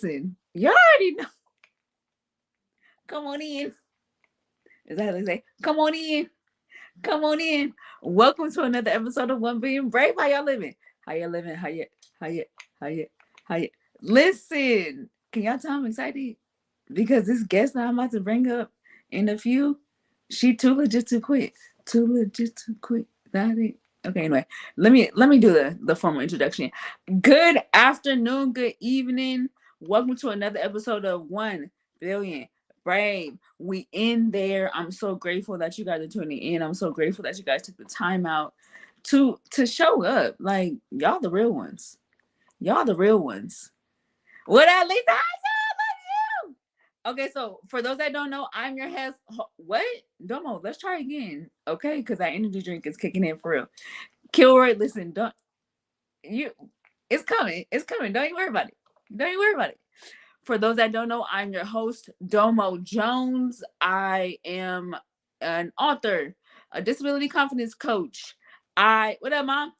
listen, you already know. Come on in. Is that how they say? Come on in. Come on in. Welcome to another episode of One Being Brave. How y'all living? How you living? How you, how you, how you? Listen, can y'all tell I'm excited? Because this guest that I'm about to bring up in a few, she too legit to quit. Too legit to quit. That it. Okay, anyway, let me do the formal introduction. Good afternoon, good evening. Welcome to another episode of 1 Billion Brave. We in there. I'm so grateful that you guys are tuning in. I'm so grateful that you guys took the time out to show up. Like, y'all the real ones. Y'all the real ones. What at least I love you. Okay, so for those that don't know, I'm your host. What? Domo, let's try again. Okay, because that energy drink is kicking in for real. Kilroy, listen, don't you it's coming. It's coming. Don't you worry about it. Don't you worry about it. For those that don't know, I'm your host, Domo Jones. I am an author, a disability confidence coach. What up, mom?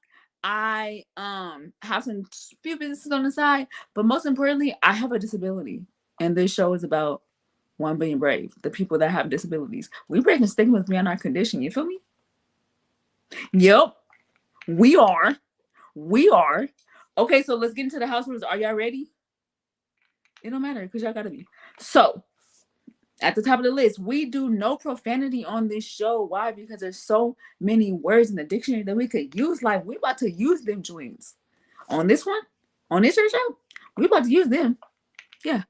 I have some few businesses on the side, but most importantly, I have a disability. And this show is about 1 Billion Brave, the people that have disabilities. We breaking stigmas beyond our condition. You feel me? Yep, we are. We are. Okay, so let's get into the house rules. Are y'all ready? It don't matter because y'all gotta be. So, at the top of the list, we do no profanity on this show. Why? Because there's so many words in the dictionary that we could use. Like, we about to use them joints. On this one, on this show, we about to use them. Yeah.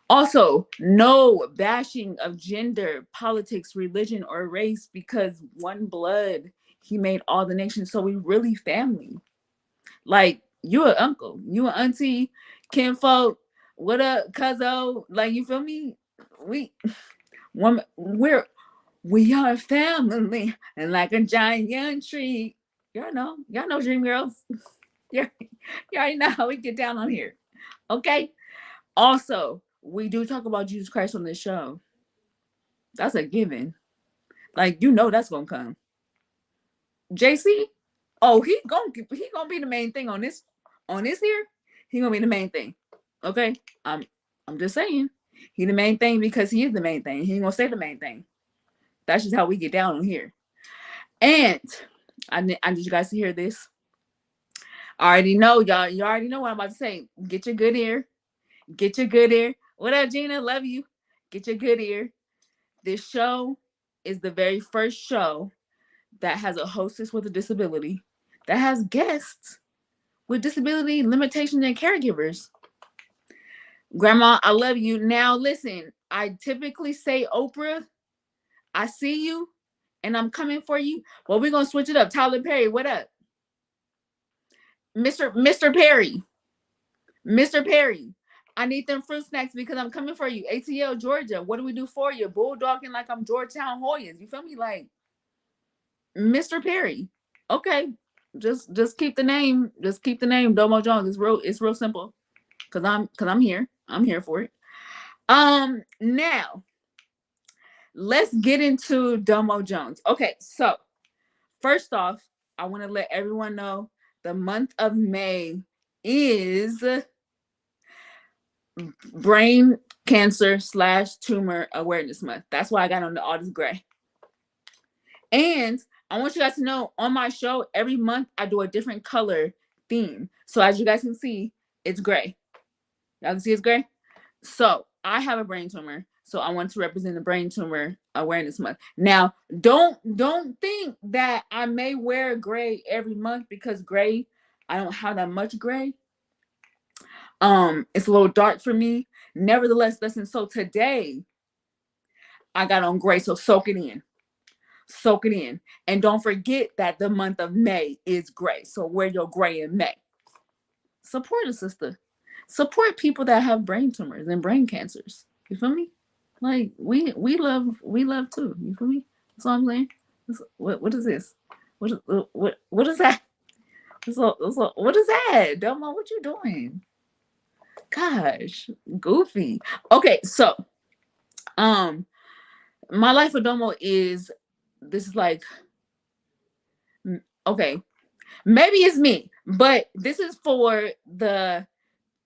Also, no bashing of gender, politics, religion, or race, because one blood, he made all the nations. So we really family. Like, you an uncle, you an auntie, kinfolk, what up, cuzzo? Like, you feel me? We we are family, and like a giant young tree. Y'all know Dream Girls. you already know how we get down on here. Okay. Also, we do talk about Jesus Christ on this show. That's a given. Like, that's gonna come. JC, oh, he gonna be the main thing on this here. He gonna be the main thing. Okay, I'm just saying, he the main thing because he is the main thing. He ain't gonna say the main thing. That's just how we get down on here. And I need you guys to hear this. I already know y'all. You already know what I'm about to say. Get your good ear. Get your good ear. What up, Gina? Love you. Get your good ear. This show is the very first show that has a hostess with a disability, that has guests with disability limitations and caregivers. Grandma, I love you. Now listen, I typically say Oprah, I see you and I'm coming for you. Well, we're gonna switch it up. Tyler Perry, what up? Mr. Perry. Mr. Perry. I need them fruit snacks because I'm coming for you. ATL Georgia. What do we do for you? Bulldogging like I'm Georgetown Hoyas. You feel me? Like, Mr. Perry. Okay. Just keep the name. Just keep the name Domo Jones. It's real simple. Cause I'm here. I'm here for it. Now let's get into Domo Jones. Okay, so first off, I want to let everyone know the month of May is brain cancer / tumor awareness month. That's why I got on all this gray. And I want you guys to know, on my show, every month I do a different color theme. So as you guys can see, it's gray. Y'all can see it's gray? So I have a brain tumor. So I want to represent the brain tumor awareness month. Now, don't think that I may wear gray every month, because gray, I don't have that much gray. It's a little dark for me. Nevertheless, listen, so today I got on gray, so soak it in. Soak it in. And don't forget that the month of May is gray. So wear your gray in May. Support a sister. Support people that have brain tumors and brain cancers. You feel me? Like, we love too. You feel me? That's all I'm saying. What is this? What is that? What is that? Delma, what you doing? Gosh, goofy. Okay, so my life with Domo is, this is like, okay, maybe it's me, but this is for the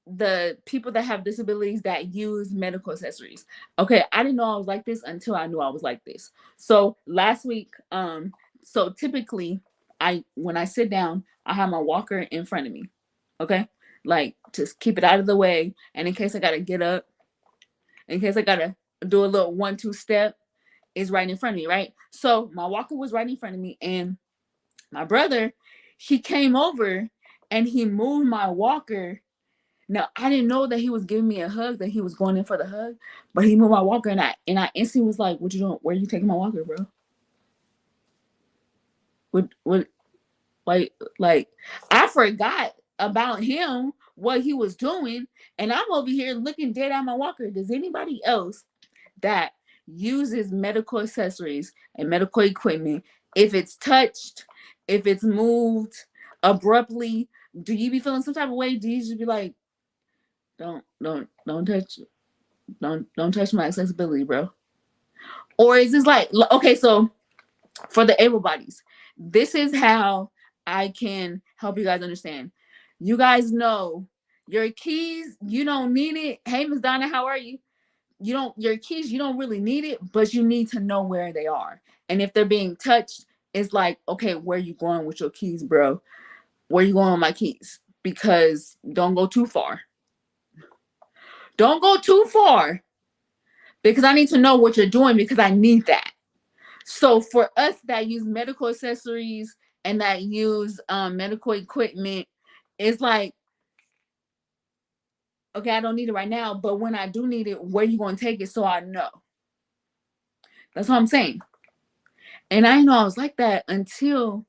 the people that have disabilities that use medical accessories. Okay, I didn't know I was like this until I knew I was like this. So last week, so typically when I sit down, I have my walker in front of me. Okay? Like just keep it out of the way. And in case I gotta get up, in case I gotta do a little 1-2 step, is right in front of me, right? So my walker was right in front of me, and my brother, he came over and he moved my walker. Now I didn't know that he was giving me a hug, that he was going in for the hug, but he moved my walker, and I instantly was like, "What you doing? Where are you taking my walker, bro? What like I forgot about him, what he was doing, and I'm over here looking dead at my walker. Does anybody else that uses medical accessories and medical equipment, if it's touched, if it's moved abruptly, do you be feeling some type of way? Do you just be like, don't touch, don't touch my accessibility, bro? Or is this like, okay, so for the able bodies, this is how I can help you guys understand. You guys know your keys, you don't need it. Hey, Miss Donna, how are you? You don't, your keys, you don't really need it, but you need to know where they are. And if they're being touched, it's like, okay, where you going with your keys, bro? Where you going with my keys? Because don't go too far. Don't go too far, because I need to know what you're doing, because I need that. So for us that use medical accessories and that use medical equipment, it's like, okay, I don't need it right now, but when I do need it, where you going to take it so I know? That's what I'm saying. And I didn't know I was like that until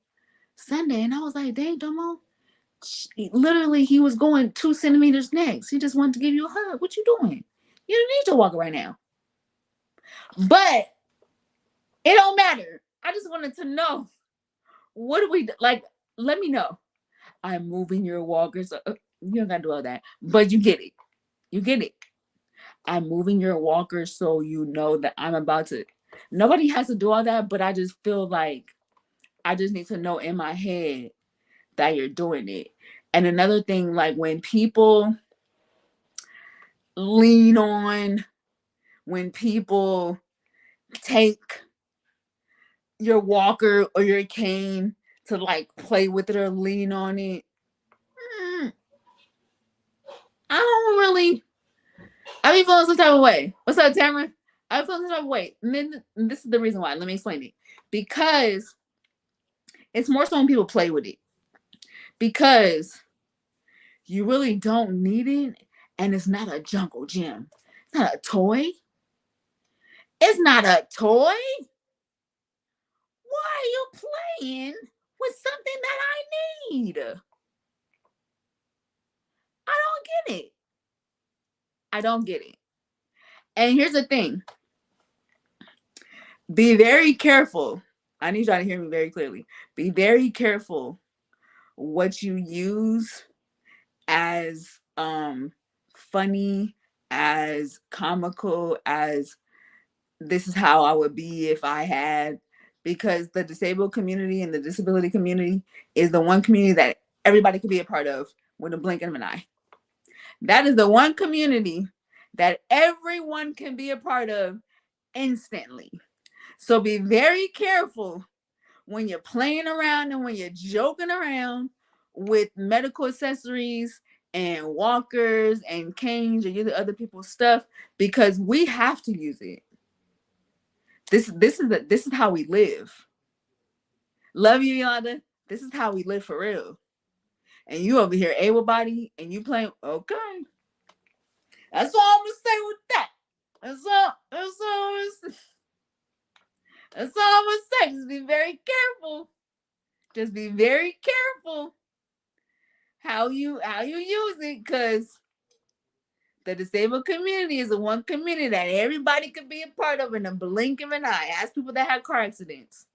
Sunday, and I was like, dang, Domo. Literally, he was going 2 centimeters next. He just wanted to give you a hug. What you doing? You don't need your walker right now. But it don't matter. I just wanted to know, what do we like? Let me know. I'm moving your walker. So you don't gotta do all that, but you get it. You get it. I'm moving your walker so you know that I'm about to. Nobody has to do all that, but I just feel like I just need to know in my head that you're doing it. And another thing, like when people lean on, when people take your walker or your cane to like play with it or lean on it, I don't really. I be feeling some type of way. What's up, Tamara? I be feeling some type of way. And then this is the reason why. Let me explain it. Because it's more so when people play with it. Because you really don't need it, and it's not a jungle gym. It's not a toy. It's not a toy. Why are you playing with something that I need? I don't get it. I don't get it. And here's the thing. Be very careful. I need y'all to hear me very clearly. Be very careful what you use as funny, as comical, as this is how I would be if I had, because the disabled community and the disability community is the one community that everybody could be a part of with a blink of an eye. That is the one community that everyone can be a part of instantly. So be very careful when you're playing around and when you're joking around with medical accessories and walkers and canes or other people's stuff, because we have to use it. This is how we live. Love you, Yolanda. This is how we live for real. And you over here able body and you playing, okay. That's all I'm gonna say with that. That's all I'm gonna say. Just be very careful. Just be very careful how you use it, because the disabled community is the one community that everybody could be a part of in a blink of an eye. Ask people that have car accidents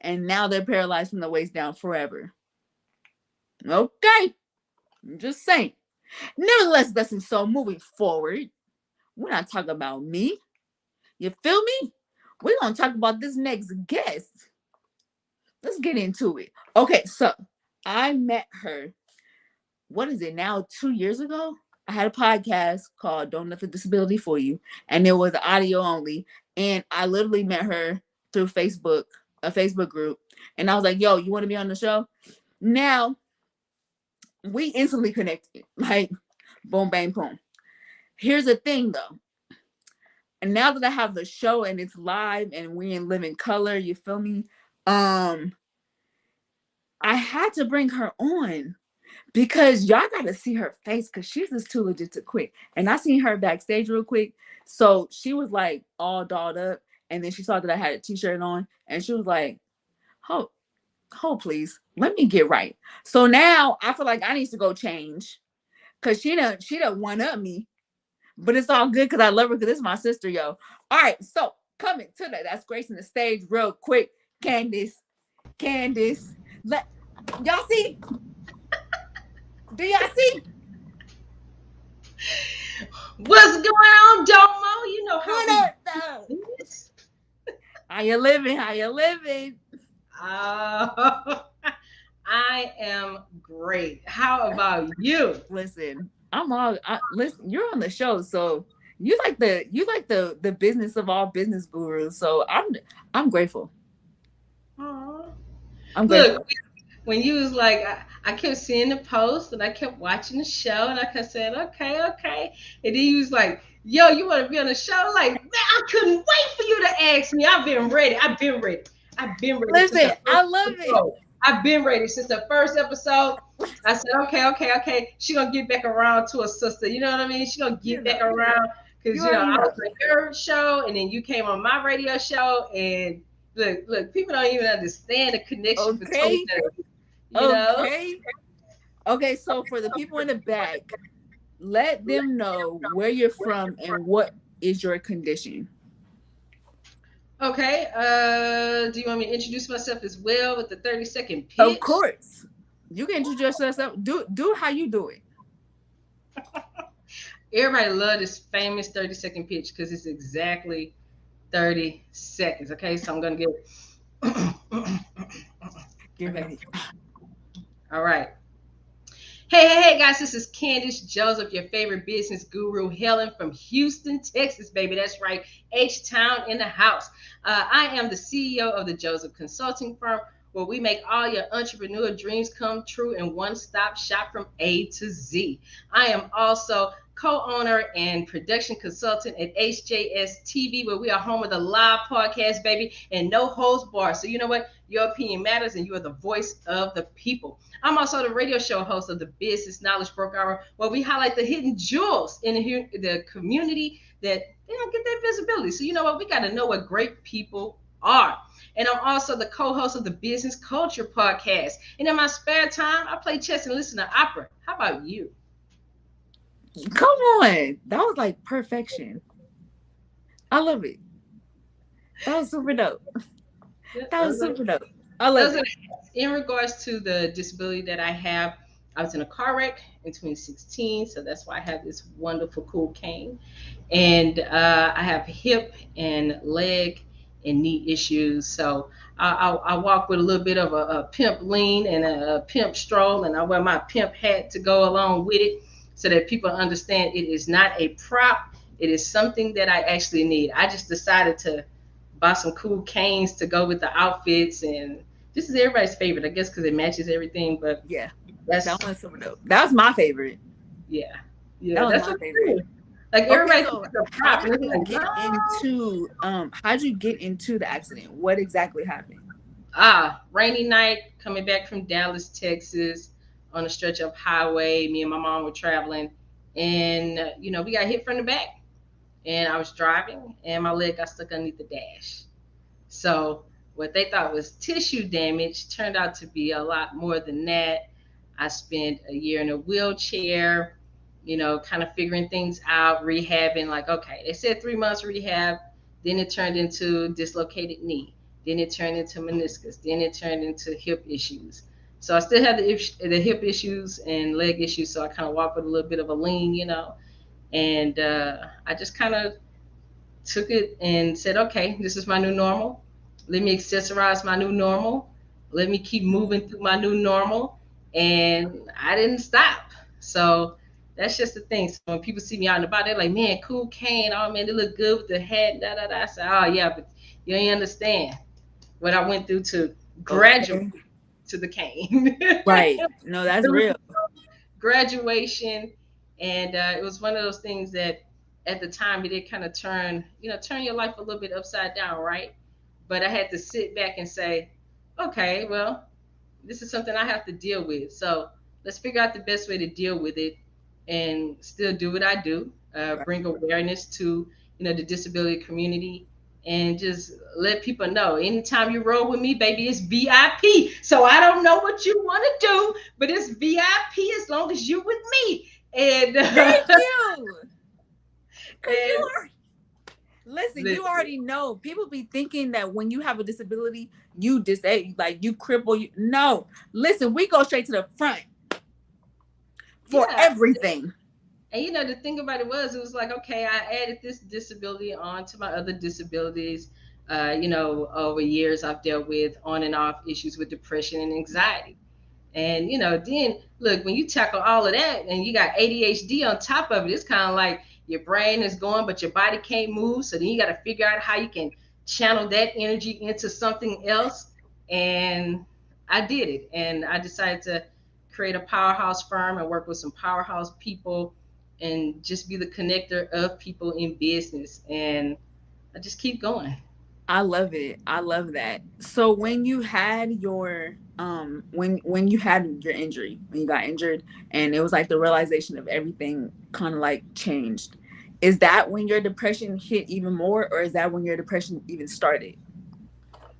and now they're paralyzed from the waist down forever. Okay, I'm just saying. Nevertheless, listen, so moving forward, we're not talking about me. You feel me? We're gonna talk about this next guest. Let's get into it. Okay, so I met her, what is it now, 2 years ago? I had a podcast called Don't Let the Disability For You, and it was audio only. And I literally met her through Facebook, a Facebook group. And I was like, yo, you want to be on the show? Now, we instantly connected. Like, boom, bang, boom. Here's the thing, though. And now that I have the show and it's live and we in living color, you feel me? Um, I had to bring her on because y'all got to see her face because she's just too legit to quit. And I seen her backstage real quick. So she was like all dolled up. And then she saw that I had a t-shirt on and she was like, oh, please, let me get right. So now I feel like I need to go change because she done one up me. But it's all good because I love her because this is my sister, yo. All right, so coming to that's gracing the stage real quick. Candace. Y'all see? Do y'all see? What's going on, Domo? You know how we do this. How you living? How you living? Uh, I am great. How about you? Listen, listen. You're on the show, so you like the business of all business gurus. So I'm grateful. Aw. I'm Look, grateful. when you was like, I kept seeing the post and I kept watching the show and I kept saying, okay, okay. And then you was like, yo, you want to be on the show? Like, man, I couldn't wait for you to ask me. I've been ready. I've been ready. I've been ready since Listen, the first I love it. episode. I've been ready since the first episode. I said, okay, okay, okay. She gonna get back around to her sister. You know what I mean? She gonna You get back know, around you because already I know. was on your show and then you came on my radio show and look, people don't even understand the connection between Okay, us. You know? okay, okay. So for the people in the back, let them know where you're from and what is your condition. Okay. Do you want me to introduce myself as well with the 30-second Of pitch? course, you can introduce yourself. Do how you do it. Everybody love this famous 30-second pitch because it's exactly 30 seconds. Okay, so I'm gonna get Get okay. ready. All right. Hey, guys, this is Candace Joseph, your favorite business guru, hailing from Houston, Texas, baby. That's right, H Town in the house. I am the CEO of the Joseph Consulting Firm, where we make all your entrepreneur dreams come true in one stop shop from A to Z. I am also co-owner and production consultant at HJS TV, where we are home of the live podcast, baby, and no holds bar. So you know what? Your opinion matters, and you are the voice of the people. I'm also the radio show host of the Business Knowledge Broke Hour, where we highlight the hidden jewels in the community that they don't get that visibility. So you know what? We got to know what great people are. And I'm also the co-host of the Business Culture Podcast. And in my spare time, I play chess and listen to opera. How about you? Come on, that was like perfection. I love it. That was super dope. That was Those are super dope. I love those are it. in regards to the disability that I have. I was in a car wreck in 2016, so that's why I have this wonderful, cool cane. And I have hip and leg and knee issues. So I walk with a little bit of a pimp lean and a pimp stroll, and I wear my pimp hat to go along with it so that people understand it is not a prop. It is something that I actually need. I just decided to buy some cool canes to go with the outfits, and this is everybody's favorite, I guess, because it matches everything. But Yeah, that's that one's super dope. That was my favorite. yeah, That yeah, was that's my what favorite. it is. Like Okay, everybody so thinks it's a prop, and it's like no. how did you get into the accident? What exactly happened? Rainy night coming back from Dallas, Texas, on a stretch of highway. Me and my mom were traveling, and we got hit from the back, and I was driving, and my leg got stuck underneath the dash. So what they thought was tissue damage turned out to be a lot more than that. I spent a year in a wheelchair, kind of figuring things out, rehabbing. Like, okay, they said 3 months rehab. Then it turned into dislocated knee. Then it turned into meniscus. Then it turned into hip issues. So I still had the hip issues and leg issues. So I kind of walk with a little bit of a lean. And I just kind of took it and said, okay, this is my new normal. Let me accessorize my new normal. Let me keep moving through my new normal. And I didn't stop. So That's just the thing. So when people see me out and about, they're like, "Man, cool cane. Oh man, they look good with the hat." Da da da. I say, "Oh yeah, but you ain't understand what I went through to graduate Okay. to the cane." Right. No, that's It was real. graduation, and it was one of those things that at the time it did kind of turn your life a little bit upside down, right? But I had to sit back and say, okay, well, this is something I have to deal with. So let's figure out the best way to deal with it and still do what I do, Right. bring awareness to the disability community, and just let people know anytime you roll with me, baby, it's VIP. So I don't know what you want to do, but it's VIP as long as you with me. And Thank you. Cause and you are listen, you listen, already know. People be thinking that when you have a disability, you disable, like you cripple. You no, listen, we go straight to the front for yeah. everything. And the thing about it was like, okay, I added this disability on to my other disabilities. Over years I've dealt with on and off issues with depression and anxiety. And then look, when you tackle all of that and you got ADHD on top of it, it's kind of like your brain is going, but your body can't move. So then you got to figure out how you can channel that energy into something else. And I did it. And I decided to create a powerhouse firm and work with some powerhouse people and just be the connector of people in business. And I just keep going. I love it. I love that. So when you had your when you had your injury, when you got injured and it was like the realization of everything kind of like changed. Is that when your depression hit even more or is that when your depression even started?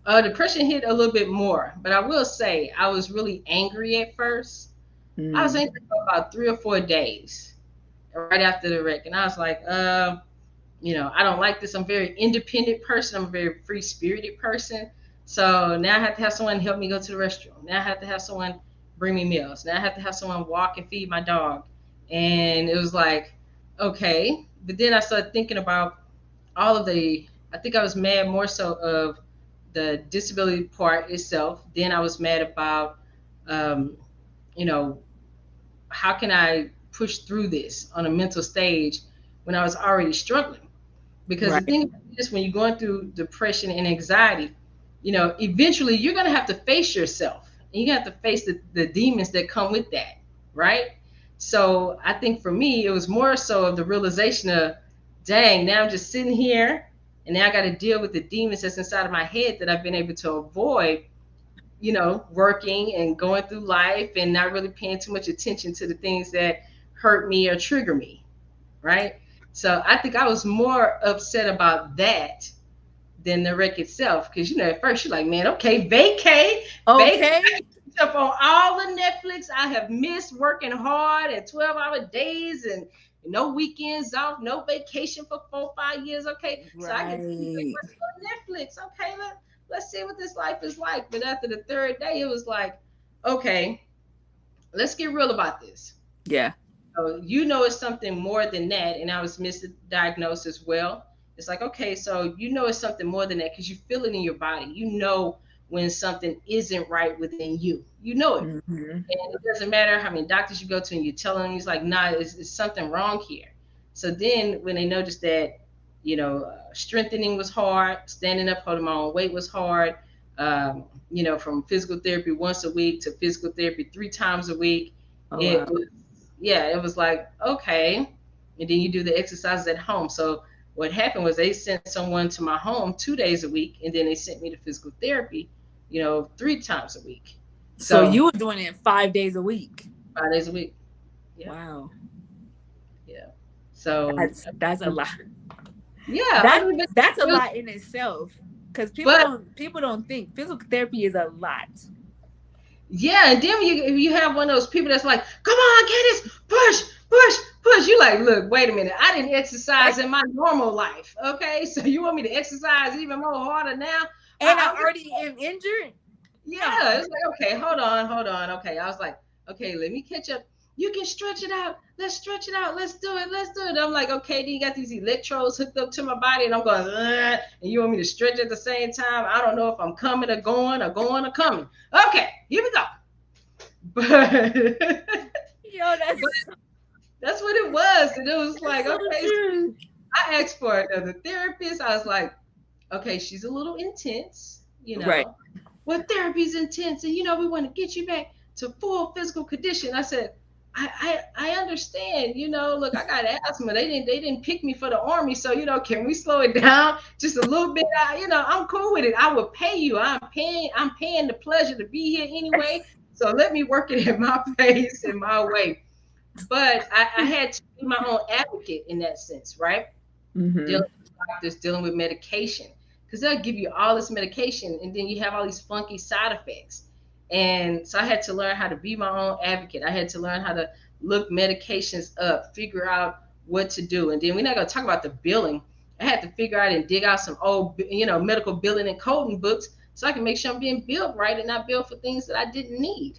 Depression hit a little bit more, but I will say I was really angry at first. I was Mm, angry for about 3 or 4 days right after the wreck, and I was like, I don't like this. I'm a very independent person. I'm a very free spirited person. So now I have to have someone help me go to the restroom. Now I have to have someone bring me meals. Now I have to have someone walk and feed my dog. And it was like, okay. But then I started thinking about all of I think I was mad more so of the disability part itself. Then I was mad about, um, you know, how can I push through this on a mental stage when I was already struggling? Because the right. thing is, when you're going through depression and anxiety, eventually you're going to have to face yourself and you have to face the demons that come with that, right? So I think for me, it was more so of the realization of, dang, now I'm just sitting here and now I got to deal with the demons that's inside of my head that I've been able to avoid, working and going through life and not really paying too much attention to the things that hurt me or trigger me, right? So I think I was more upset about that than the wreck itself. Because at first you're like, man, okay, vacay Okay. up on all the Netflix. I have missed working hard and 12-hour days and no weekends off, no vacation for 4 5 years. Okay, so I get Right. Netflix. Okay, let's see what this life is like. But after the third day, it was like, okay, let's get real about this. Yeah. So it's something more than that, and I was misdiagnosed as well. It's like, okay, so it's something more than that because you feel it in your body. You know when something isn't right within you. You know it. Hmm. And it doesn't matter how many doctors you go to and you tell them, he's like, nah, it's something wrong here. So then when they noticed that, strengthening was hard, standing up, holding my own weight was hard, from physical therapy once a week to physical therapy 3 times a week, Oh it wow. was, yeah, it was like, okay. And then you do the exercises at home. So what happened was they sent someone to my home 2 days a week, and then they sent me to physical therapy, 3 times a week. So So you were doing it 5 days a week. 5 days a week. Yeah, Wow. yeah. So That's a lot. yeah, I That mean, but that's a it was, lot in itself. Because but people don't think physical therapy is a lot. yeah, and then you have one of those people that's like, come on, Candace, push, push, push. You like, look, wait a minute, I didn't exercise in my normal life, okay? So you want me to exercise even more harder now? And I I was already am injured. Yeah, No. it's like, okay, hold on. Okay, I was like, okay, let me catch up. You can stretch it out. Let's stretch it out. Let's do it. Let's do it. I'm like, okay, then you got these electrodes hooked up to my body, and I'm going, and you want me to stretch at the same time? I don't know if I'm coming or going or going or coming. Okay, here we go. But, Yo, but that's That's what it was. And it was That's like, so okay, so true. I asked for another therapist. I was like, okay, she's a little intense, you Right. know. Well, therapy's intense, and you know, we want to get you back to full physical condition. I said, I understand, you know, look, I got asthma. They didn't pick me for the army, so you know, can we slow it down just a little bit? You know, I'm cool with it. I will pay you. I'm paying the pleasure to be here anyway. So let me work it at my pace and my way. But I had to be my own advocate in that sense, right? Mm-hmm. Dealing with doctors, dealing with medication, because they'll give you all this medication and then you have all these funky side effects. And so I had to learn how to be my own advocate. I had to learn how to look medications up, figure out what to do. And then we're not going to talk about the billing. I had to figure out and dig out some old, you know, medical billing and coding books so I can make sure I'm being billed right and not billed for things that I didn't need.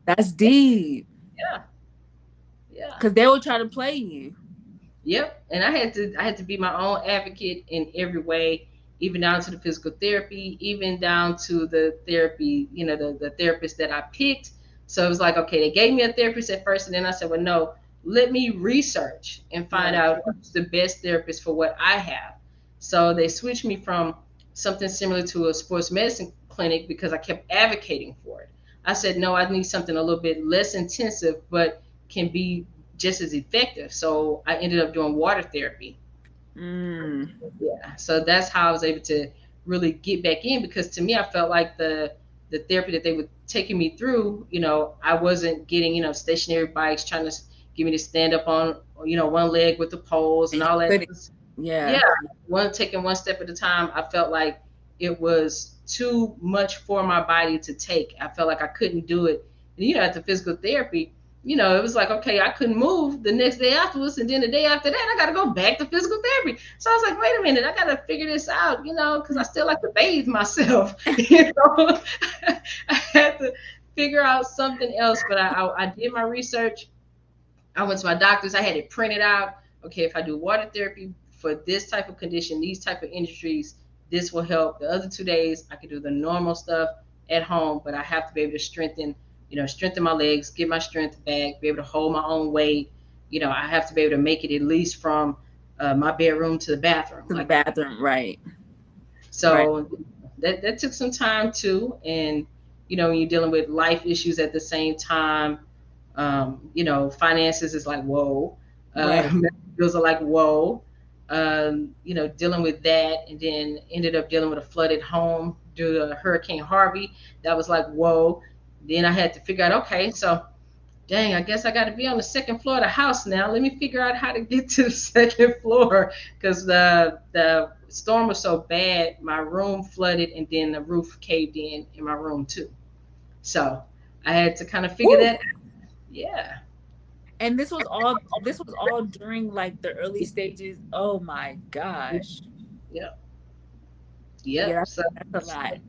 That's deep. Yeah, yeah. Because they will try to play you. Yep. And I had to be my own advocate in every way, even down to the physical therapy, even down to the therapy, you know, the therapist that I picked. So it was like, okay, they gave me a therapist at first, and then I said, well, no, let me research and find Right. out who's the best therapist for what I have. So they switched me from something similar to a sports medicine clinic because I kept advocating for it. I said, no, I need something a little bit less intensive, but can be just as effective. So I ended up doing water therapy. Mm. Yeah. So that's how I was able to really get back in, because to me I felt like the therapy that they were taking me through, you know, I wasn't getting, you know, stationary bikes trying to get me to stand up on, you know, one leg with the poles And and you all that. couldn't. Yeah. Yeah, one taking one step at a time. I felt like it was too much for my body to take. I felt like I couldn't do it. And you know, at the physical therapy, you know, it was like, okay, I couldn't move the next day afterwards, and then the day after that, I got to go back to physical therapy. So I was like, wait a minute, I got to figure this out, you know, because I still like to bathe myself. You know, I had to figure out something else. But I did my research. I went to my doctors. I had it printed out. Okay, if I do water therapy for this type of condition, these type of injuries, this will help. The other 2 days, I can do the normal stuff at home, but I have to be able to strengthen, you know, strengthen my legs, get my strength back, be able to hold my own weight. You know, I have to be able to make it at least from my bedroom to the bathroom. To the Like, bathroom. Right. Right. so that took some time too. And, you know, when you're dealing with life issues at the same time, you know, finances is like, whoa. Right. Bills are like, whoa. You know, dealing with that, and then ended up dealing with a flooded home due to Hurricane Harvey. That was like, whoa. Then I had to figure out, okay, so dang, I guess I got to be on the second floor of the house now. Let me figure out how to get to the second floor, because the storm was so bad. My room flooded, and then the roof caved in my room too. So I had to kind of figure Woo. that out. Yeah. And this was all during like the early stages. Oh my gosh. Yep. Yeah, Yep. So that's a lot. I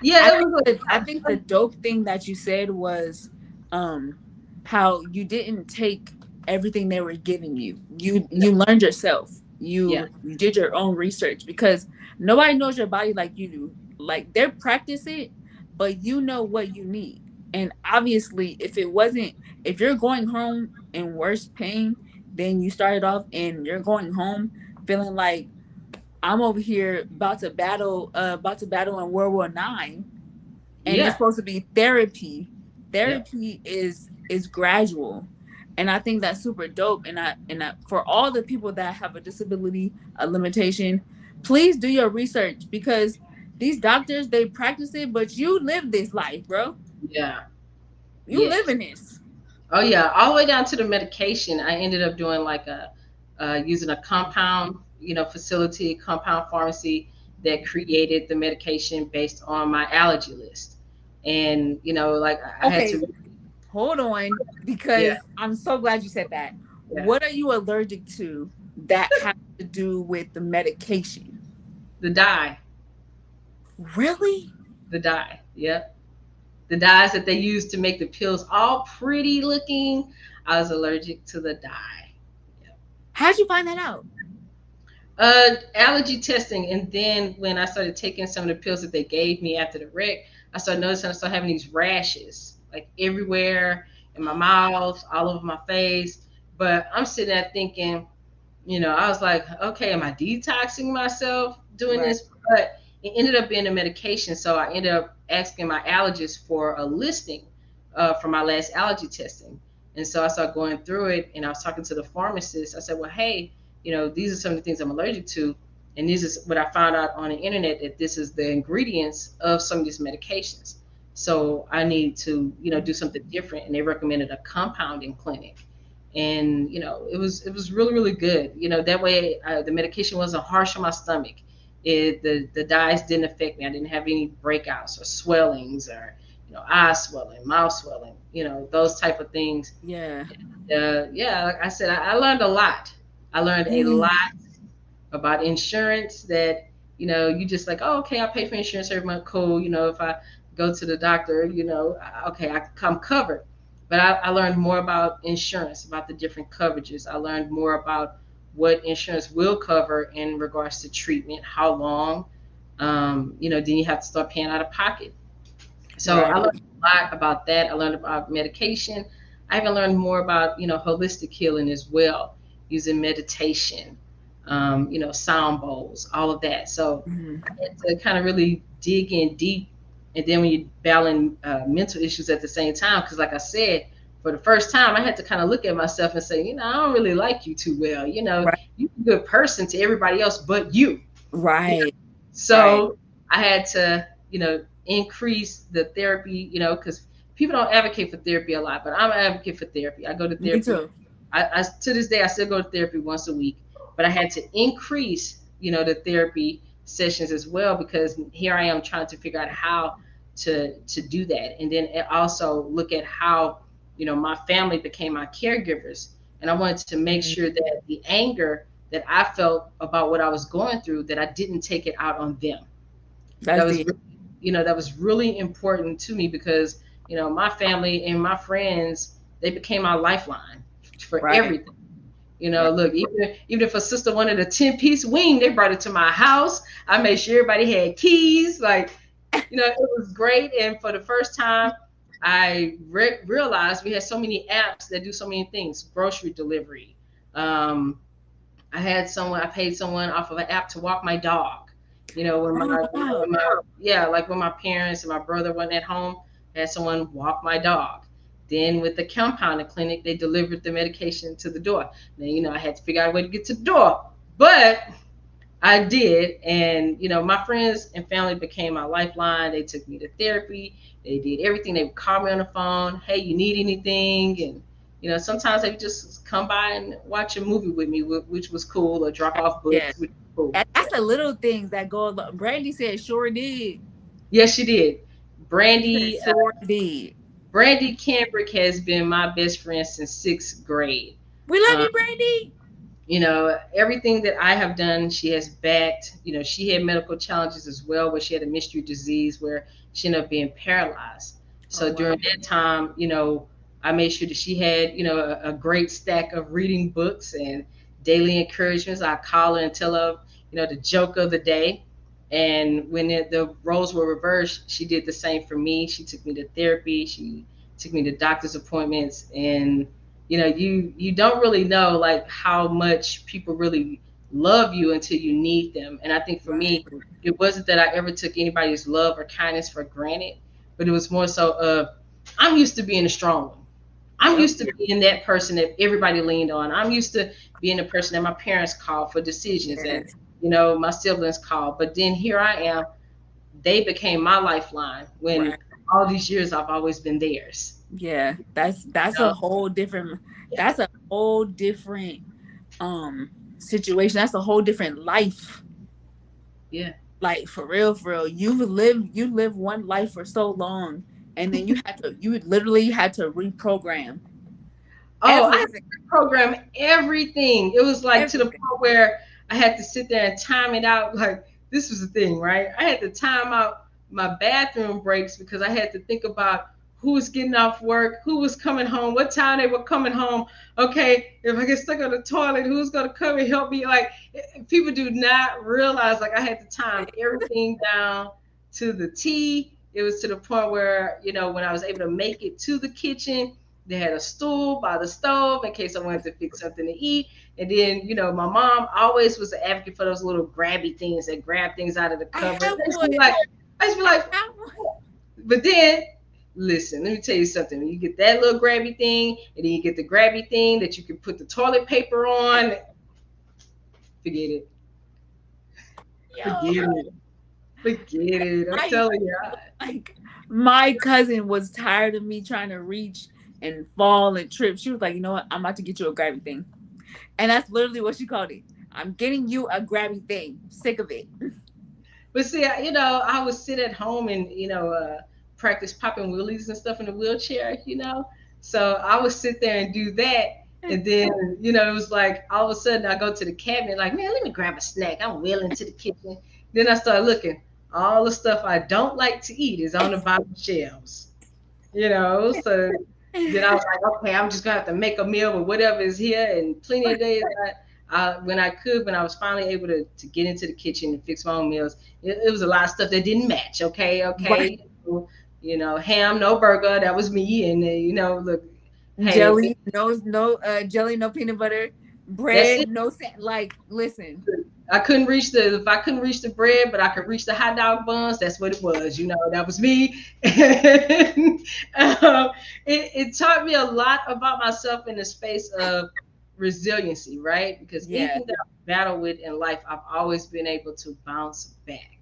yeah, it think was I think the dope thing that you said was um how you didn't take everything they were giving you. You learned yourself. yeah, You did your own research because nobody knows your body like you do. Like they practice it, but you know what you need. And obviously if you're going home in worse pain than you started off and you're going home feeling like I'm over here about to battle in World War IX, and it's yeah, supposed to be therapy. yep, Therapy is gradual, and I think that's super dope. And for all the people that have a disability, a limitation, please do your research because these doctors they practice it, but you live this life, bro. yeah, You live yes. in this. Oh yeah, all the way down to the medication. I ended up doing like using a compound, you know, facility, compound pharmacy that created the medication based on my allergy list. And you know, like I had Okay, to, hold on, yeah, because I'm so glad you said that. yeah, What are you allergic to that has to do with the medication? the dye, Really? the dye, yep, the dyes that they use to make the pills all pretty looking. I was allergic to the dye. How'd you find that out? Allergy testing, and then when I started taking some of the pills that they gave me after the wreck, I started noticing I started having these rashes like everywhere in my mouth, all over my face. But I'm sitting there thinking, I was like, okay, am I detoxing myself doing Right. this? But it ended up being a medication. So I ended up asking my allergist for a listing for my last allergy testing. And so I started going through it and I was talking to the pharmacist. I said, well, hey, these are some of the things I'm allergic to. And this is what I found out on the internet that this is the ingredients of some of these medications. So I need to, do something different. And they recommended a compounding clinic, and it was really really good. That way the medication wasn't harsh on my stomach. The dyes didn't affect me. I didn't have any breakouts or swellings or eye swelling, mouth swelling, those type of things. Yeah. Yeah, like I said, I learned a lot. I learned a lot Mm. about insurance, that you just like, oh, okay, I pay for insurance every month, cool. If I go to the doctor, okay, I'm covered. But I learned more about insurance, about the different coverages. I learned more about what insurance will cover in regards to treatment, how long. Then you have to start paying out of pocket. So I Right. learned a lot about that. I learned about medication. I even learned more about holistic healing as well, using meditation, sound bowls, all of that. So Mhm. I had to kind of really dig in deep. And then when you're battling mental issues at the same time, because like I said, for the first time, I had to kind of look at myself and say, I don't really like you too well. Right. You're a good person to everybody else but you. Right. Right. So I had to, increase the therapy, because people don't advocate for therapy a lot, but I'm an advocate for therapy. I go to Me therapy. too. I to this day I still go to therapy once a week, but I had to increase, the therapy sessions as well, because here I am trying to figure out how to do that, and then also look at how my family became my caregivers, and I wanted to make Mhm. sure that the anger that I felt about what I was going through, that I didn't take it out on them. That That's was the really, that was really important to me, because my family and my friends, they became my lifeline for right. everything. Right. Look, even if a sister wanted a 10-piece wing, they brought it to my house. I made sure everybody had keys. Like, it was great. And for the first time, I realized we had so many apps that do so many things. Grocery delivery. Um, I paid someone off of an app to walk my dog. Oh wow. Yeah, like when my parents and my brother weren't at home, I had someone walk my dog. Then with the compounding clinic, they delivered the medication to the door. Now, I had to figure out a way to get to the door, but I did. And, my friends and family became my lifeline. They took me to therapy. They did everything. They would call me on the phone. Hey, you need anything? And, sometimes they would just come by and watch a movie with me, which was cool, or drop off Yeah. books, which was cool. That's the little things that go along. Brandy said sure did. Yes, she did. She said Brandy, sure did. Brandy Cambrick has been my best friend since sixth grade. We love Um, you, Brandy. Everything that I have done, she has backed. She had medical challenges as well, where she had a mystery disease where she ended up being paralyzed. Oh So wow. during that time, I made sure that she had, a great stack of reading books and daily encouragements. I call her and tell her, the joke of the day. And when the roles were reversed, she did the same for me. She took me to therapy. She took me to doctor's appointments, and you don't really know like how much people really love you until you need them. And I think for Right. me, it wasn't that I ever took anybody's love or kindness for granted, but it was more so of, I'm used to being a strong one. I'm Yep. used to being that person that everybody leaned on. I'm used to being the person that my parents called for decisions, and Yes. my siblings called. But then here I am, they became my lifeline when Right. all these years I've always been theirs. Yeah. That's a So, whole different. yeah, That's a whole different situation. That's a whole different life. yeah. Like for real. You live one life for so long, and then you literally had to reprogram Oh, I had everything. to program everything. It was like to the Everything. point where I had to sit there and time it out. Like, this was the thing, right? I had to time out my bathroom breaks, because I had to think about who was getting off work, who was coming home, what time they were coming home. Okay, if I get stuck on the toilet, who's gonna come and help me? Like, people do not realize, like, I had to time everything down to the T. It was to the point where, when I was able to make it to the kitchen, They had a stool by the stove in case I wanted to fix something to eat. And then, my mom always was an advocate for those little grabby things that grab things out of the I cupboard. have one. I just be I like, have one. but then, listen, let me tell you something. When you get that little grabby thing, and then you get the grabby thing that you can put the toilet paper on, forget it. Yo, Forget it. Forget it. I'm I telling you. like my cousin was tired of me trying to reach and fall and trip. She was like, you know what? I'm about to get you a grabby thing. And that's literally what she called it. I'm getting you a grabby thing. Sick of it. But see, I would sit at home and practice popping wheelies and stuff in the wheelchair. So I would sit there and do that, and then it was like all of a sudden I go to the cabinet like, man, let me grab a snack. I'm wheeling to the kitchen. Then I start looking. All the stuff I don't like to eat is on the bottom shelves. So then I was like, okay, I'm just gonna have to make a meal with whatever is here. And plenty of days, when I was finally able to get into the kitchen and fix my own meals, it was a lot of stuff that didn't match. Okay, Right. okay, ham, no burger, that was me. And look, hey, Jelly, no jelly, no peanut butter, that's bread, it. no like listen. I couldn't reach the if I couldn't reach the bread, but I could reach the hot dog buns. That's what it was. That was me. And, it taught me a lot about myself in the space of resiliency, right? Because Yeah, anything that I battle with in life, I've always been able to bounce back.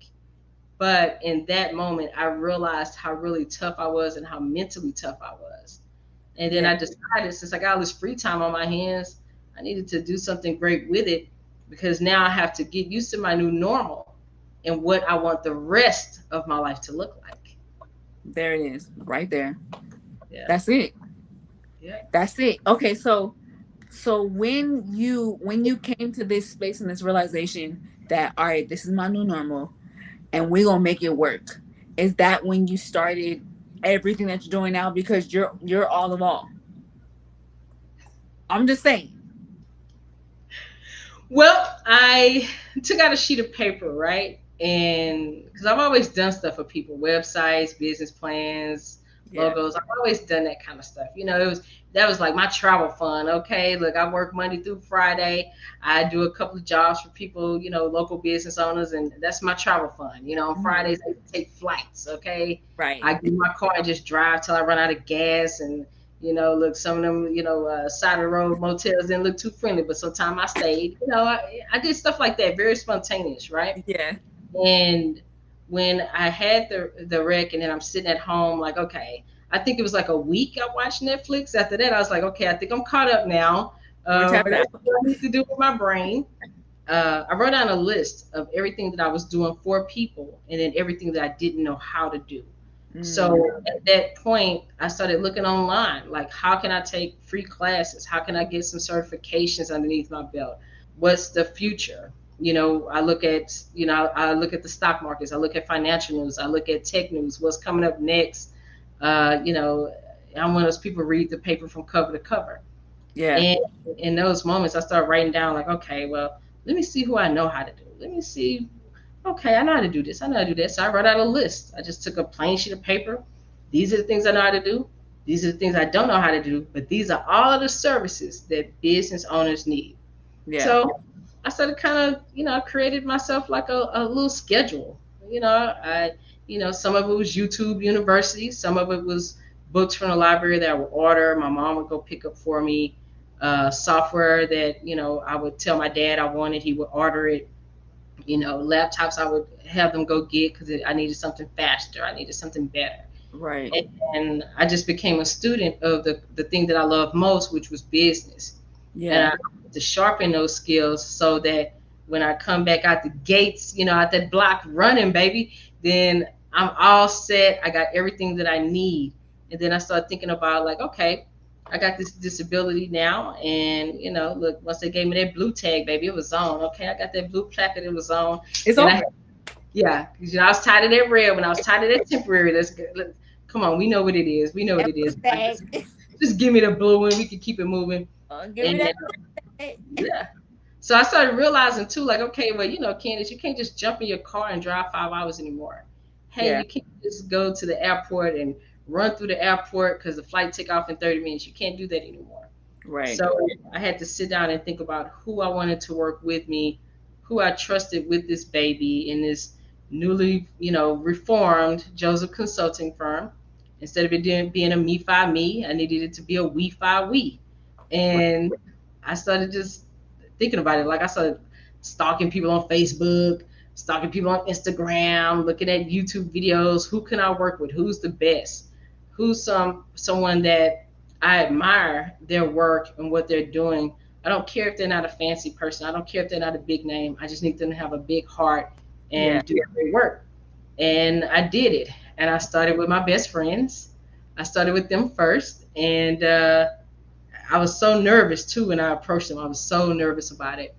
But in that moment, I realized how really tough I was and how mentally tough I was. And then yeah, I decided, since I got all this free time on my hands, I needed to do something great with it, because now I have to get used to my new normal and what I want the rest of my life to look like. there it is, right there. Yeah. That's it. Yeah. That's it. Okay, so when you came to this space and this realization that all right, this is my new normal and we're gonna make it work, is that when you started everything that you're doing now? Because you're all of all. I'm just saying. Well, I took out a sheet of paper, right? And because I've always done stuff for people, websites, business plans, Yeah. logos. I've always done that kind of stuff. That was like my travel fund. Okay, look, I work Monday through Friday. I do a couple of jobs for people, local business owners, and that's my travel fund. On Mhm. Fridays I take flights. Okay, Right. I get in my car and just drive till I run out of gas. And look, some of them, side of the road motels didn't look too friendly, but sometimes I stayed. I did stuff like that, very spontaneous, right? Yeah. And when I had the wreck, and then I'm sitting at home, like, okay, I think it was like a week I watched Netflix. After that, I was like, okay, I think I'm caught up now. We're tapped Whatever out. I need to do with my brain. I wrote down a list of everything that I was doing for people, and then everything that I didn't know how to do. Mm, So at that point, I started looking online, like, how can I take free classes? How can I get some certifications underneath my belt? What's the future? I look at the stock markets. I look at financial news. I look at tech news. What's coming up next? Uh, you know, I'm one of those people who read the paper from cover to cover. yeah. And in those moments, I start writing down, like, okay, well, let me see who I know how to do. Let me see. Okay, I know how to do this. I know how to do this. So I wrote out a list. I just took a plain sheet of paper. These are the things I know how to do. These are the things I don't know how to do. But these are all of the services that business owners need. Yeah. So I started kind of, created myself like a little schedule. Some of it was YouTube University, some of it was books from the library that I would order. My mom would go pick up for me. Software that I would tell my dad I wanted, he would order it. Laptops I would have them go get because I needed something faster, I needed something better. Right. And I just became a student of the thing that I love most, which was business. And I Yeah. had to sharpen those skills so that when I come back out the gates, out that block running, baby, then I'm all set. I got everything that I need. And then I started thinking about, like, okay, I got this disability now. And, look, once they gave me that blue tag, baby, it was on. Okay, I got that blue placard, it was on. It's And over. yeah, because I was tired of that red when I was tired of that temporary. Let's go. Come on, we know what it is. We know what That it blue is. Like, tag. just give me the blue one. We can keep it moving. Give me And that tag. yeah. So I started realizing too, like, okay, well, Candace, you can't just jump in your car and drive 5 hours anymore. Hey, Yeah. you can't just go to the airport and run through the airport because the flight take off in 30 minutes. You can't do that anymore. Right. So I had to sit down and think about who I wanted to work with me, who I trusted with this baby in this newly, reformed Joseph consulting firm. Instead of it being a me fi me, I needed it to be a we fi we. Right. And I started just thinking about it. Like I started stalking people on Facebook, stalking people on Instagram, looking at YouTube videos. Who can I work with? Who's the best? Who's someone that I admire their work and what they're doing. I don't care if they're not a fancy person. I don't care if they're not a big name. I just need them to have a big heart Yeah. and do great work. And I did it. And I started with my best friends. I started with them first. And I was so nervous too when I approached them. I was so nervous about it.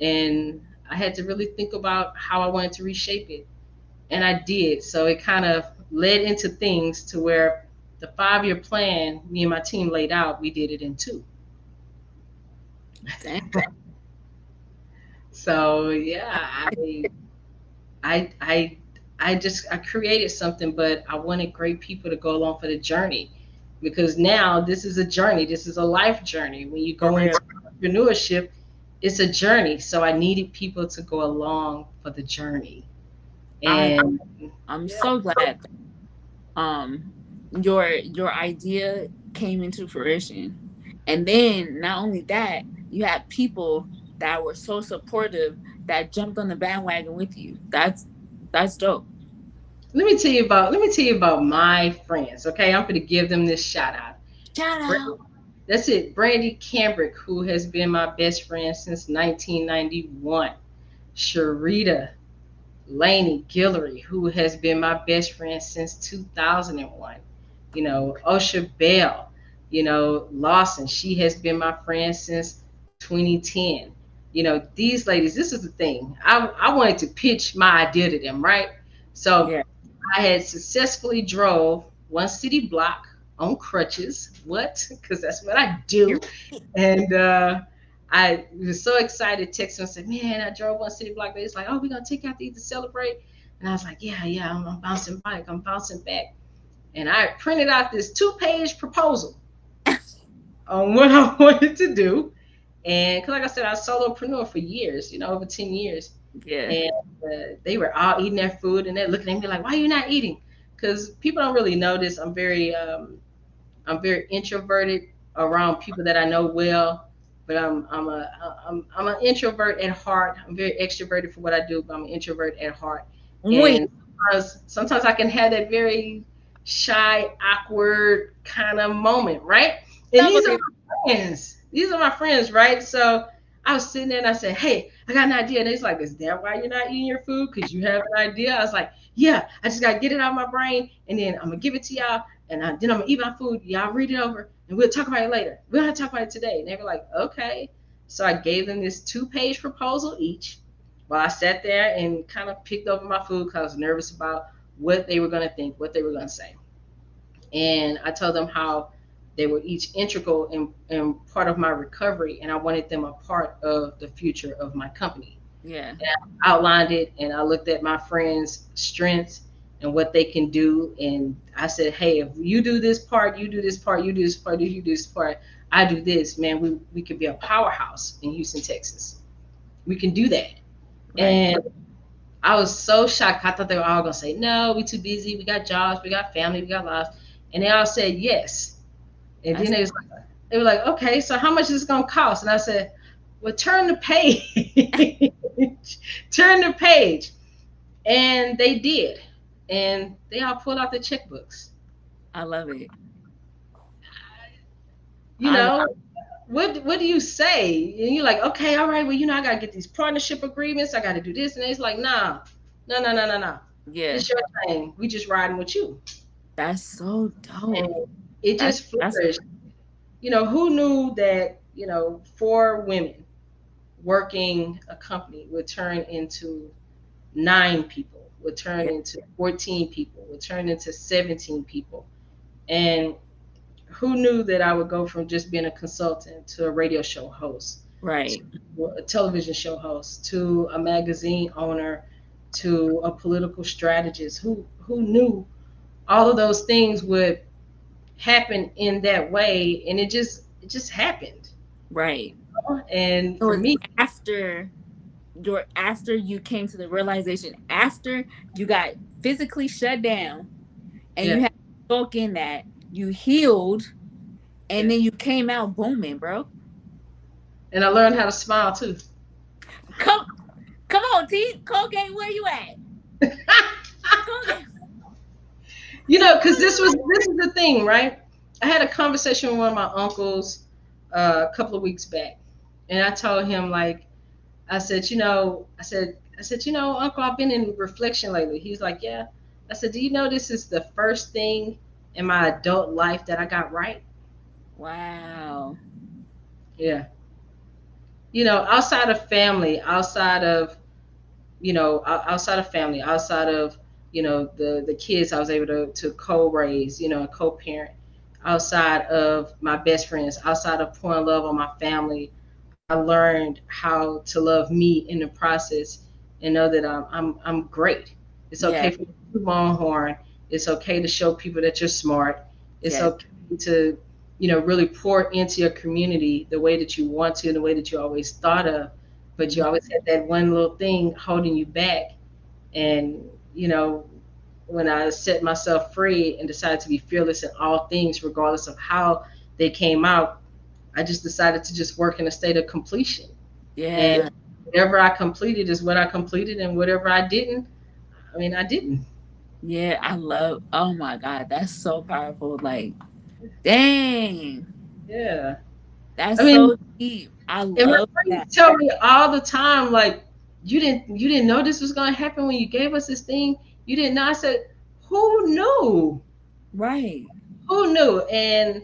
And I had to really think about how I wanted to reshape it. And I did. So it kind of led into things to where the 5 year plan me and my team laid out, we did it in two. Dang. So yeah, I I I created something, but I wanted great people to go along for the journey because now this is a journey. This is a life journey. When you For go real. into entrepreneurship, it's a journey. So I needed people to go along for the journey. I And I'm yeah, so glad um your idea came into fruition. And then not only that, you had people that were so supportive that jumped on the bandwagon with you. That's dope. let me tell you about my friends. Okay, I'm going to give them this shout out. Shout out. That's it. Brandy Cambrick, who has been my best friend since 1991. Sharita Laney Guillory, who has been my best friend since 2001. Osha Bell, Lawson, she has been my friend since 2010. These ladies, this is the thing. I wanted to pitch my idea to them, right? So Yeah. I had successfully drove one city block on crutches. What? Because that's what I do. Period. And I was so excited, texted and said, "Man, I drove one city block." They was like, "Oh, we're gonna take out to eat to celebrate." And I was like, "Yeah, yeah, I'm bouncing back. I'm bouncing back." And I printed out this 2 page proposal on what I wanted to do. And 'cause like I said, I was a solopreneur for years, over 10 years. Yeah. And they were all eating their food, and they're looking at me like, "Why are you not eating?" Because people don't really know this. I'm very introverted around people that I know well, but I'm an introvert at heart. I'm very extroverted for what I do, but I'm an introvert at heart. Wait, And sometimes I can have that very shy, awkward kind of moment, right? And these are elaborate. my friends. These are my friends, right? So I was sitting there and I said, "Hey, I got an idea." And he's like, "Is that why you're not eating your food? Because you have an idea?" I was like, "Yeah, I just got to get it out of my brain, and then I'm going to give it to y'all, and then I'm gonna eat my food. Y'all read it over, and we'll talk about it later. We don't have to talk about it today." And they were like, "Okay." So I gave them this 2 page proposal each, while I sat there and kind of picked over my food because I was nervous about what they were gonna think, what they were gonna say. And I told them how they were each integral and part of my recovery, and I wanted them a part of the future of my company. Yeah. Outlined it, and I looked at my friends' strengths and what they can do. And I said, "Hey, if you do this part, you do this part, you do this part, you do this part, I do this, man, we could be a powerhouse in Houston, Texas. We can do that." Right. And I was so shocked. I thought they were all going to say, "No, we too busy. We got jobs, we got family, we got lives." And they all said yes. And then That's they were like, "Okay, so how much is it going to cost?" And I said, "Well, turn the page." Turn the page. And they did. And they all pulled out their checkbooks. I love it. You I love know, what do you say? And you're like, "Okay, all right, well, I gotta get these partnership agreements, I gotta do this." And it's like, "Nah, no, no, no, no, no. yeah. This your thing. We just riding with you." That's so And dope. it just That's flourished. Who knew that, 4 women working a company would turn into 9 people, would turn yeah. into 14 people, would turn into 17 people. And who knew that I would go from just being a consultant to a radio show host, Right. to a television show host, to a magazine owner, to a political strategist? Who knew all of those things would happen in that way, and it just happened. Right. And It for was me, after you came to the realization, after you got physically shut down and you yeah, had to soak in that, you healed, and yeah. then you came out booming, bro. And I learned how to smile too. Come come on, T. Colgate, where you at? Colgate, Because where you this is the thing, right? I had a conversation with one of my uncles a couple of weeks back, and I told him, like, I said, Uncle, I've been in reflection lately. He's like, yeah. I said, do you know this is the first thing in my adult life that I got right? Wow. Yeah. Outside of family, outside of family, outside of the kids I was able to co-raise, co-parent, outside of my best friends, outside of pouring love on my family, I learned how to love me in the process and know that I'm great. It's Yeah. okay for you to toot my own horn. It's okay to show people that you're smart. It's Yes. okay to really pour into your community the way that you want to, the way that you always thought of, but you Mhm. always had that one little thing holding you back. And you know, when I set myself free and decided to be fearless in all things, regardless of how they came out, I just decided to just work in a state of completion. And Yeah. whatever I completed is what I completed, and whatever I didn't, I mean, I didn't. Yeah. I love. Oh my God, that's so powerful. Like, dang, Yeah. I that's mean, so deep. I and my love friends that. tell me all the time, like, you didn't know this was gonna happen when you gave us this thing. You didn't know. I said, who knew? Right. Who knew? And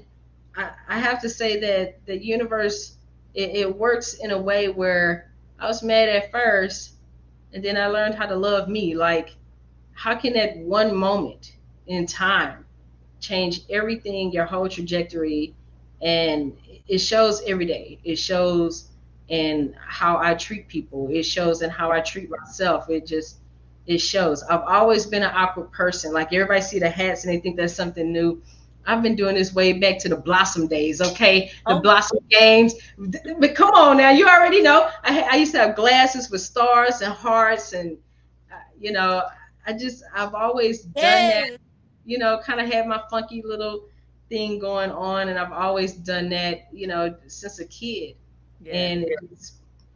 I have to say that the universe, it works in a way where I was mad at first, and then I learned how to love me. Like, how can that one moment in time change everything, your whole trajectory? And it shows every day. It shows in how I treat people. It shows in how I treat myself. It shows. I've always been an awkward person. Like, everybody see the hats and they think that's something new. I've been doing this way back to the Blossom days, okay? The Oh, Blossom games. But come on now, you already know. I used to have glasses with stars and hearts, and you know, I've always done that, yes. kind of had my funky little thing going on, and I've always done that, since a kid. Yeah. And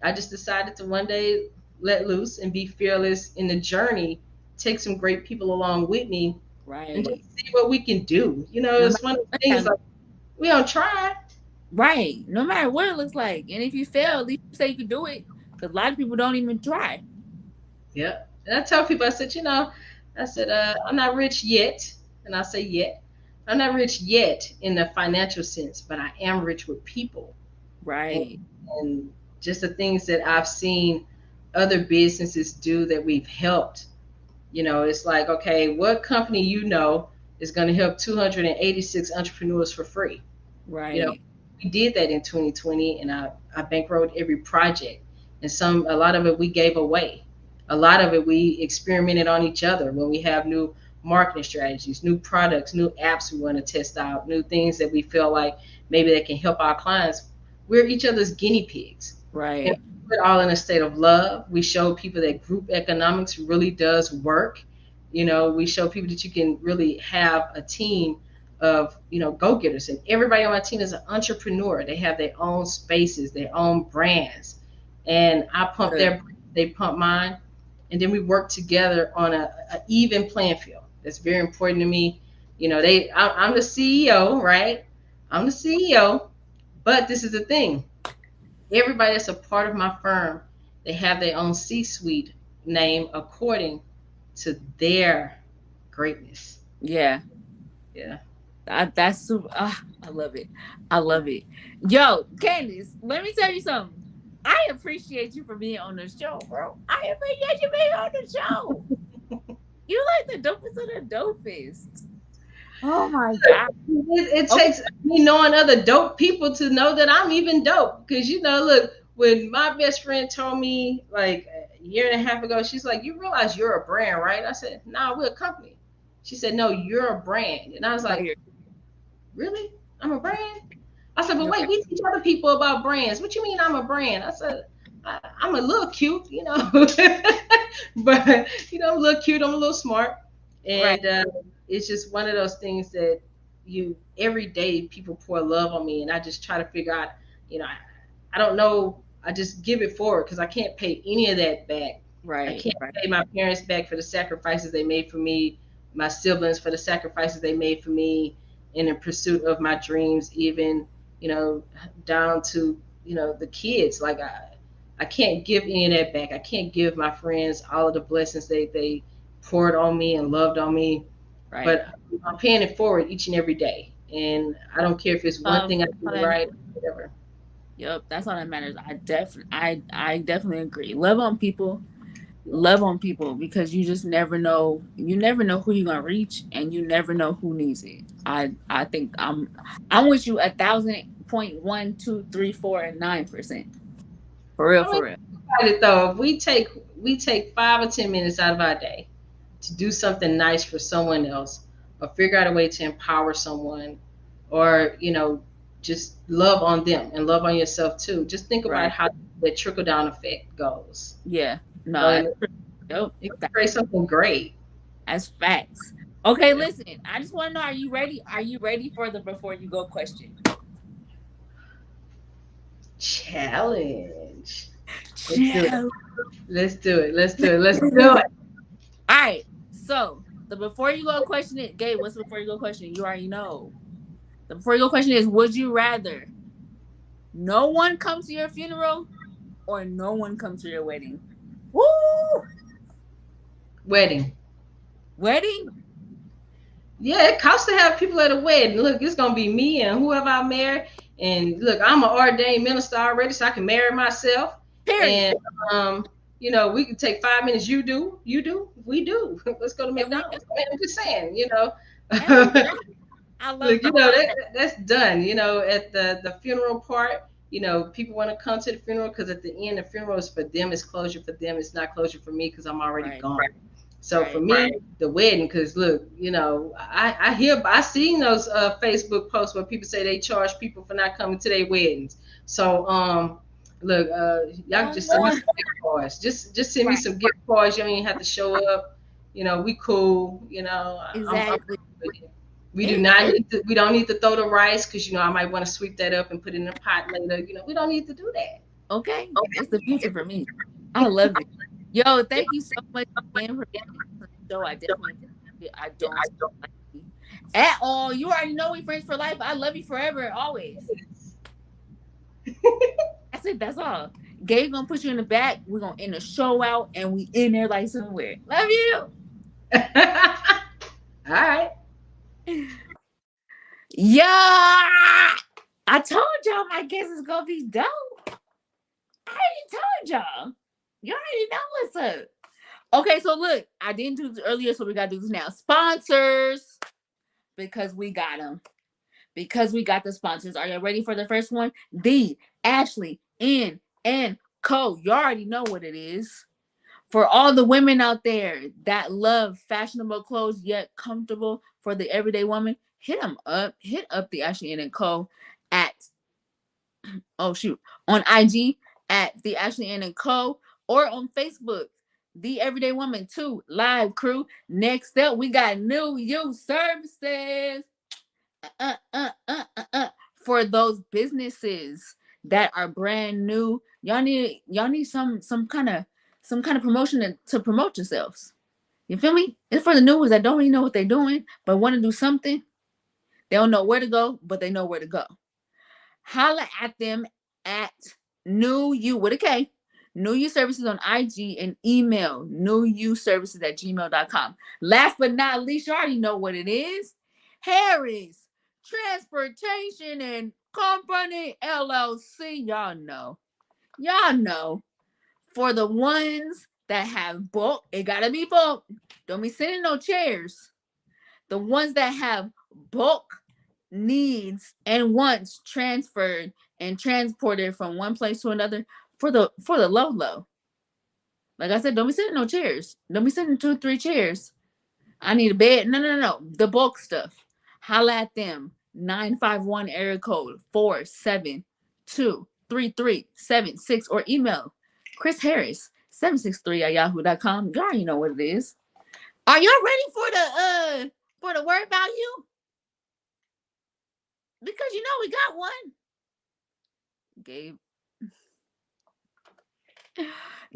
I just decided to one day let loose and be fearless in the journey, take some great people along with me, and just Right. see what we can do. No It's matter one of what the things, that like, we don't try. right. No matter what it looks like. And if you fail, at least you say you can do it. Because a lot of people don't even try. Yeah. And I tell people, I said, I'm not rich yet. And I say yet. I'm not rich yet in the financial sense, but I am rich with people. and, Right. and just the things that I've seen other businesses do that we've helped. It's like, okay, what company is going to help 286 entrepreneurs for free? You know, Right. we did that in 2020, and I bankrolled every project, and a lot of it we gave away. A lot of it we experimented on each other when we have new marketing strategies, new products, new apps we want to test out, new things that we feel like maybe that can help our clients. We're each other's guinea pigs. And Right. we do it all in a state of love. We show people that group economics really does work. We show people that you can really have a team of go-getters, and everybody on my team is an entrepreneur. They have their own spaces, their own brands, and I pump Good. their brands, they pump mine, and then we work together on a even playing field. That's very important to me. I'm the CEO, right? I'm the CEO, but this is the thing: everybody that's a part of my firm, they have their own C-suite name according to their greatness. Yeah. Yeah. That's super. I love it. I love it. Yo, Candace, let me tell you something. I appreciate you for being on the show, bro. I appreciate you being on the show. You like the dopest of the dopest. Oh my God. It Okay. takes me knowing other dope people to know that I'm even dope. Because, look, when my best friend told me like a year and a half ago, she's like, "You realize you're a brand, right?" I said, "Nah, we're a company." She said, "No, you're a brand." And I was No, like, you're Really? I'm a brand? I said, but You're wait, right. we teach other people about brands. What you mean I'm a brand? I said, I'm a little cute, but I'm a little cute. I'm a little smart, Right. and it's just one of those things that you every day people pour love on me, and I just try to figure out, I don't know. I just give it forward because I can't pay any of that back. I Right. can't Right. pay my parents back for the sacrifices they made for me, my siblings for the sacrifices they made for me in the pursuit of my dreams, even, you know, down to, the kids. Like I can't give any of that back. I can't give my friends all of the blessings they poured on me and loved on me. Right. But I'm paying it forward each and every day. And I don't care if it's one thing I All do that right, matters. whatever. Yep, that's all that matters. I definitely agree. Love on people. Yeah. Love on people because you just never know. You never know who you're gonna reach, and you never know who needs it. I think I'm with you 1,000.12349%. For real, I mean, for real. think about it though. If we take 5 or 10 minutes out of our day to do something nice for someone else, or figure out a way to empower someone, or just love on them and love on yourself too. Just think about Right. how the trickle down effect goes. Yeah. No, And that's true. Yep. it can create something great. That's facts. Okay, Yeah. listen. I just want to know: Are you ready? Are you ready for the before you go question? Challenge. Let's do it. Chill. Let's do it. Let's do it. Let's do it. All right. So the before you go question it, Gabe. What's the before you go question? You already know. The before you go question is: Would you rather no one come to your funeral or no one come to your wedding? Woo! Wedding. Wedding? Yeah, it costs to have people at a wedding. Look, it's gonna be me and whoever I marry. And look, I'm an ordained minister already, so I can marry myself. Period. And we can take 5 minutes. You do, we do. Let's go to And we McDonald's. I'm just saying, and we good. I love look, that. that's done. At the funeral part, people want to come to the funeral because at the end, the funeral is for them. It's closure for them. It's not closure for me because I'm already Right. gone. So for Right. me, the wedding, because look, I seen those Facebook posts where people say they charge people for not coming to their weddings. So look, y'all can No just send me more. some gift cards. Just send me Right. some gift cards. You don't even have to show up. We cool. I'm Exactly. cool with it. We do Exactly. not need to. We don't need to throw the rice because I might want to sweep that up and put it in a pot later. We don't need to do that. Okay. It's the future for me. I love it. Yo, thank you so much again for being on the show. I definitely appreciate it. I don't like you at all. You already know we friends for life. I love you forever and always. That's it. That's all. Gabe gonna put you in the back. We're gonna end the show out and we in there like somewhere. Love you. All right. Yeah. I told y'all my guest is gonna be dope. I already told y'all. You already know what's up. Okay, so look, I didn't do this earlier, so we gotta do this now. Sponsors, because we got them. Because we got the sponsors. Are you ready for the first one? The Ashley N and Co. You already know what it is. For all the women out there that love fashionable clothes yet comfortable for the everyday woman, hit them up. Hit up the Ashley N and Co. at oh shoot on IG at the Ashley Ann and Co. or on Facebook, the Everyday Woman 2 live crew. Next up, we got new youth services uh, uh, uh, for those businesses that are brand new. Y'all need some kind of promotion to promote yourselves. You feel me? It's for the new ones that don't really know what they're doing, but want to do something. They don't know where to go, but they know where to go. Holla at them at new you with a K. New You Services on IG and email newuservices at gmail.com. Last but not least, you already know what it is. Harris Transportation and Company LLC. Y'all know. Y'all know. For the ones that have bulk, it gotta be bulk. Don't be sitting no chairs. The ones that have bulk needs and wants transferred and transported from one place to another for the low. Like I said, don't be sitting no chairs. Don't be sitting 2, 3 chairs. I need a bed. No. The bulk stuff. Holla at them. 951 area code 472-3376, or email Chris Harris 763 at yahoo.com. You already know what it is. Are y'all ready for the word value? Because you know we got one. Gabe.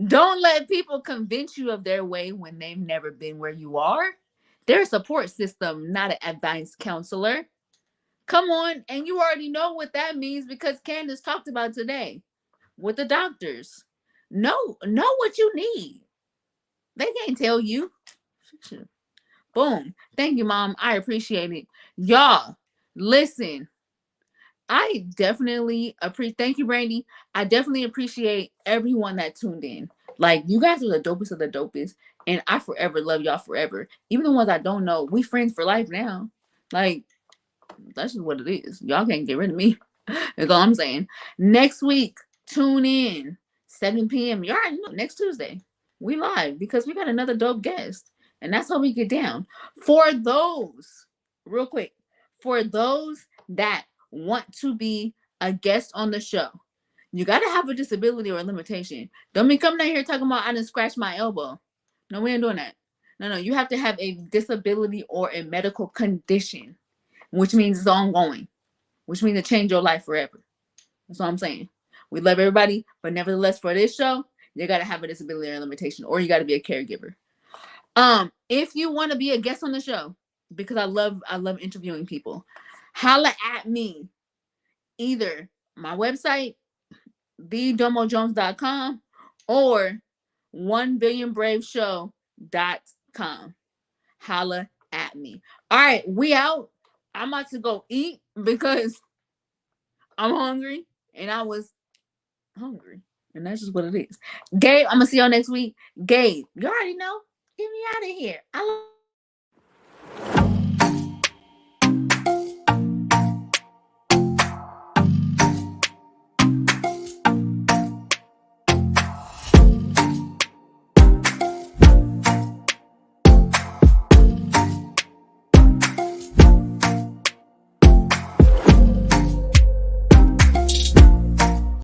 Don't let people convince you of their way when they've never been where you are. They're a support system, not an advice counselor. Come on, and you already know what that means because Candace talked about today with the doctors. Know what you need. They can't tell you. Boom. Thank you, Mom. I appreciate it. Y'all, listen. I definitely appreciate. Thank you, Brandy. I definitely appreciate everyone that tuned in. Like, you guys are the dopest of the dopest, and I forever love y'all forever. Even the ones I don't know, we friends for life now. Like, that's just what it is. Y'all can't get rid of me. That's all I'm saying. Next week, tune in 7 p.m. You already know. Next Tuesday, we live because we got another dope guest, and that's how we get down. For those, real quick, for those that want to be a guest on the show, you got to have a disability or a limitation. Don't be coming out here talking about I didn't scratch my elbow. No, we ain't doing that. No, you have to have a disability or a medical condition, which means it's ongoing, which means to change your life forever. That's what I'm saying. We love everybody, but nevertheless, for this show, you gotta have a disability or limitation, or you gotta be a caregiver. If you want to be a guest on the show, because I love interviewing people, holla at me. Either my website, thedomojones.com, or 1billionbraveshow.com. Holla at me. All right, we out. I'm about to go eat because I'm hungry and I was hungry. And that's just what it is. Gabe, I'm gonna see y'all next week. Gabe, you already know. Get me out of here. I love